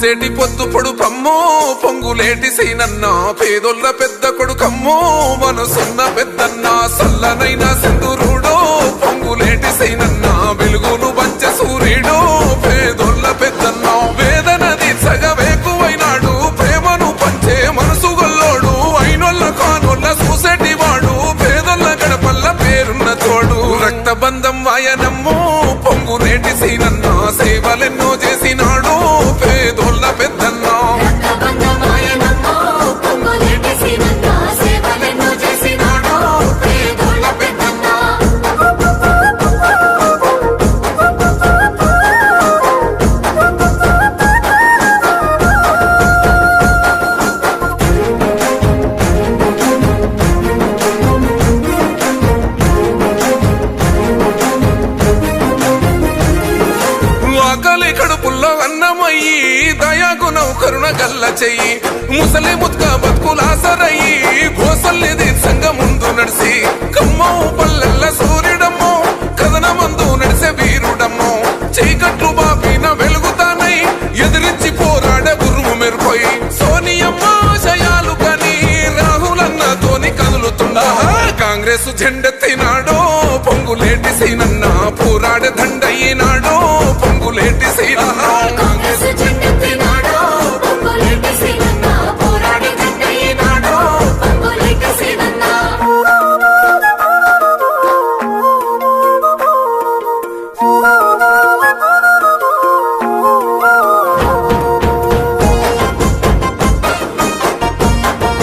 పొడిసేటి పొద్దు పొడుపమ్మో పొంగులేటి సీనన్న పేదొల్ల పెద్ద కొడుకమ్మో మనసున్న పెద్దన్న సల్లనైన సింధురుడో పొంగులేటి సీనన్న వెలుగును పంచే సూర్యుడో పేదొల్ల పెద్దన్న వేదన తీర్చగవేకువైనాడు ప్రేమను పంచే మనసు గొల్లోడు అయినొల్ల కానొల్ల చూసేటి వాడు పేదొల్ల గడపల్ల పేరున్న తోడు రక్తబంధం వాయనమ్మో పొంగులేటి సీనన్న సేవలెన్నో చేసినాడు పేదోళ్ళ పెద్దన్న దయాగుణం కరుణ గల్ల చెయ్యి ముసలి ముత్క బతుకులాసరయ్యి గోసల్ని దీర్ఘంగ ముందు నడిసి కమ్మో పల్లెల్ల సూర్యుడమ్మో కథన మందు నడిసే వీరుడమ్మో చీకట్లు బాపిన వెలుగుతానై ఎదిరించి పోరాడే గురుము మెరుపోయి సోనియమ్మ శయాలు కని రాహులన్నతోని కదులుతుండా కాంగ్రెస్ జెండెత్తినాడో పొంగులేటి సీనన్న పోరాడే దండయ్యినాడో పొంగులేటి సీనన్న